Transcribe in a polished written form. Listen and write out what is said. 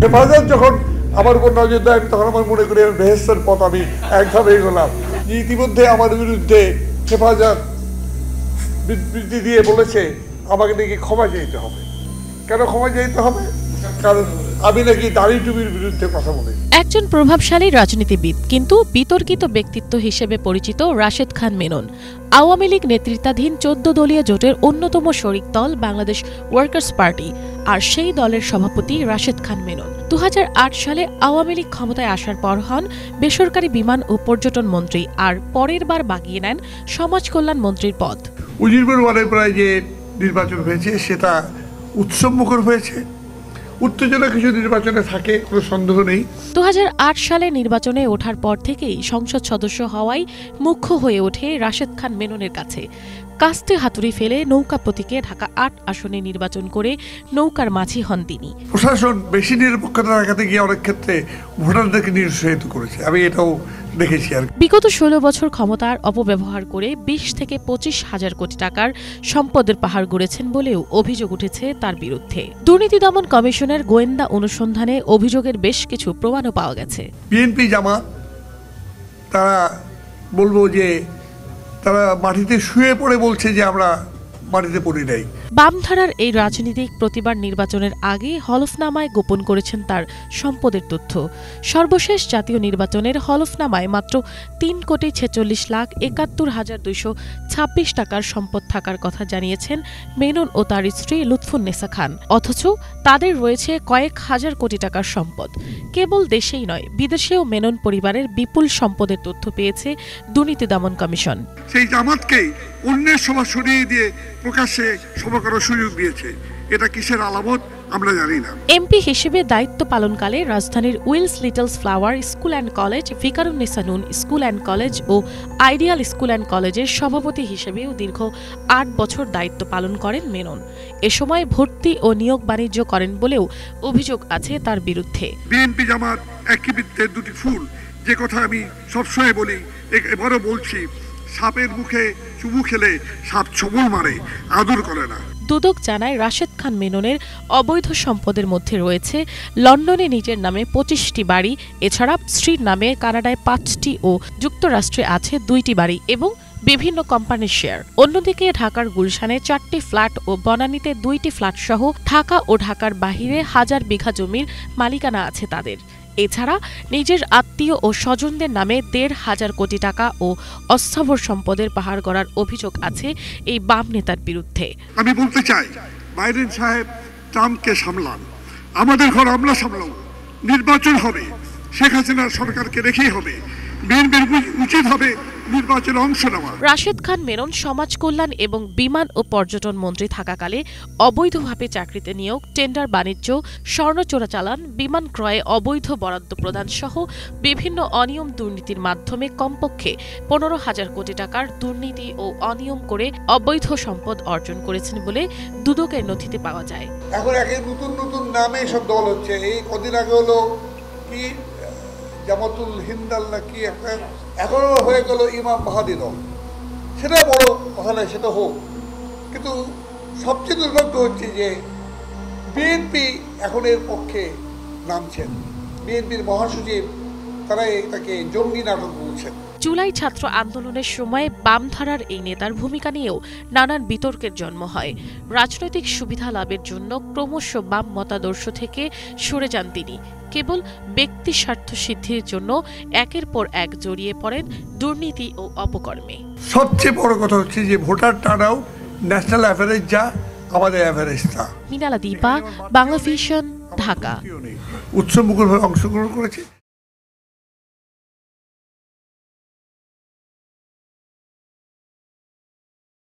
হেফাজত যখন আমার উপর নজর দেয় তখন আমার মনে করি বেহেস্তের পথ আমি একভাবে এগোলাম। ইতিমধ্যে আমার বিরুদ্ধে হেফাজত বিবৃতি দিয়ে বলেছে আমাকে নাকি ক্ষমা চাইতে হবে। কেন ক্ষমা চাইতে হবে? কারণ আমি নাকি দাড়ি টুপির বিরুদ্ধে কথা বলি। একজন প্রভাবশালী রাজনীতিবিদ কিন্তু বিতর্কিত ব্যক্তিত্ব হিসেবে পরিচিত রাশেদ খান মেনন আওয়ামী লীগ নেতৃত্বাধীন ১৪ দলীয় জোটের অন্যতম শরিক দল বাংলাদেশ ওয়ার্কার্স পার্টি, আর সেই দলের সভাপতি রাশেদ খান মেনন ২০০৮ সালে আওয়ামী লীগ ক্ষমতায় আসার পর হন বেসরকারি বিমান ও পর্যটন মন্ত্রী, আর পরের বার বাগিয়ে নেন সমাজ কল্যাণ মন্ত্রীর পদ। উজিরপুরে প্রায় যে নির্বাচন হয়েছে সেটা উৎসবমুখর হয়েছে। উত্তেজনা কিছু নির্বাচনে থাকে, কোনো সন্দেহ নেই। ২০০৮ সালে নির্বাচনে ওঠার পর থেকেই সংসদ সদস্য হওয়ায় মুখ্য হয়ে ওঠে রাশেদ খান মেননের কাছে। কাস্তে হাতুড়ি ফেলে নৌকা প্রতীকে ঢাকা ৮ আসনে নির্বাচন করে নৌকার মাঝি হন তিনি। প্রশাসন বেশি নিরপেক্ষতা রাখাতে গিয়ে অনেক ক্ষেত্রে ভোটারদেরকে নিরুৎসাহিত করেছে, আমি এটাও দেখেছি। আর বিগত ১৬ বছর ক্ষমতার অপব্যবহার করে ২০ থেকে ২৫ হাজার কোটি টাকার সম্পদের পাহাড় গড়েছেন বলেও অভিযোগ উঠেছে তার বিরুদ্ধে। দুর্নীতি দমন কমিশনের গোয়েন্দা অনুসন্ধানে অভিযোগের বেশ কিছু প্রমাণও পাওয়া গেছে। বিএনপি জামাত তারা বলবো যে তারা মাটিতে শুয়ে পড়ে বলছে যে আমরা মাটিতে পড়ি নাই। বামধারার এই রাজনীতিক প্রতিবার নির্বাচনের আগে হলফনামায় গোপন করেছেন তার সম্পদের তথ্য। সর্বশেষ জাতীয় নির্বাচনের হলফনামায় মাত্র ৩,৪৬,৭১,২২৬ টাকার সম্পদ থাকার কথা জানিয়েছেন মেনন ও তার স্ত্রী লুৎফুন্নেসা খান। অথচ তাদের রয়েছে কয়েক হাজার কোটি টাকার সম্পদ। কেবল দেশেই নয়, বিদেশেও মেনন পরিবারের বিপুল সম্পদের তথ্য পেয়েছে দুর্নীতি দমন কমিশন। সেই জামাতকেই অন্যের সভা সরিয়ে দিয়ে প্রকাশ্যে সভা করার সুযোগ দিয়েছে। এটা কিসের আলামত আমরা জানি না। এমপি হিসেবে দায়িত্ব পালনকালে রাজধানীর Wills littles flower school and college, Viqarunnisa Noon school and college ও আইডিয়াল স্কুল অ্যান্ড কলেজের সভাপতি হিসেবেও দীর্ঘ ৮ বছর দায়িত্ব পালন করেন মেনন। এ সময় ভর্তি ও নিয়োগ বাণিজ্য করেন বলেও অভিযোগ আছে তার বিরুদ্ধে। বিএনপি জামাত একই বৃত্তের দুটি ফুল, যে কথা আমি সবসময় বলি, এবারও বলছি, সাপের মুখে চুমু খেলে সাপ ছবল মারে, আদর করে না। দুদক জানায় রাশেদ খান মেননের অবৈধ সম্পদের মধ্যে রয়েছে লন্ডনে নিজের নামে ২৫টি বাড়ি, এছাড়া স্ত্রীর নামে কানাডায় ৫টি ও যুক্তরাষ্ট্রে আছে ২টি বাড়ি এবং বিভিন্ন কোম্পানির শেয়ার। অন্যদিকে ঢাকার গুলশানে ৪টি ফ্ল্যাট ও বনানীতে ২টি ফ্ল্যাট সহ ঢাকা ও ঢাকার বাহিরে হাজার বিঘা জমির মালিকানা আছে তাদের। এছাড়া নিজের আত্মীয় ও স্বজনদের নামে ১৫০০ কোটি টাকা ও অস্থাবর সম্পদের পাহাড় গড়ার অভিযোগ আছে এই বাম নেতার বিরুদ্ধে। আমি বলতে চাই, বাইডেন সাহেব ট্রাম্পকে সামলান, আমাদের ঘর আমরা সামলাম। নির্বাচন হবে, শেখ হাসিনার সরকারকে রেখেই হবে। বিএনপির উচিত হবে নির্বাচনে অংশ নেওয়া। রাশেদ খান মেনন সমাজ কল্যাণ এবং বিমান ও পর্যটন মন্ত্রী থাকাকালে অবৈধভাবে চাকরিতে নিয়োগ, টেন্ডার বাণিজ্য, স্বর্ণ চোরাচালান, বিমান ক্রয়ে অবৈধ বরাদ্দ প্রদান সহ বিভিন্ন অনিয়ম দুর্নীতির মাধ্যমে কমপক্ষে ১৫,০০০ কোটি টাকার দুর্নীতি ও অনিয়ম করে অবৈধ সম্পদ অর্জন করেছেন বলে দুদকের নথিতে পাওয়া যায়। এখন একে নতুন নতুন নামে সব দল হচ্ছে। এই কদিন আগে হলো কি জামাতুল হিন্দাল না কি একটা, এখনো হয়ে গেল ইমাম বাহাদি দল। সেটা বড় কথা নয়, সেটা হোক, কিন্তু সবচেয়ে দুর্ভাগ্য হচ্ছে যে বিএনপি এখন এর পক্ষে নামছেন। বিএনপির মহাসচিব তারা এটাকে জঙ্গি নাটক বলছেন। জুলাই ছাত্র আন্দোলনের সময় বামধারার এই নেতার ভূমিকা নিয়েও নানান বিতর্কের জন্ম হয়। রাজনৈতিক সুবিধা লাভের জন্য ক্রমশ বাম মতাদর্শ থেকে সরে যান তিনি। কেবল ব্যক্তি স্বার্থ সিদ্ধির জন্য একের পর এক জড়িয়ে পড়েন দুর্নীতি ও অপকর্মে। সবচেয়ে বড় কথা হচ্ছে যে voter turn out national average যা, আমাদের অ্যাভারেজ তা। মিনালা দীপা, বাংলা ভিশন, ঢাকা। উৎসবমুখরভাবে অংশগ্রহণ করেছে।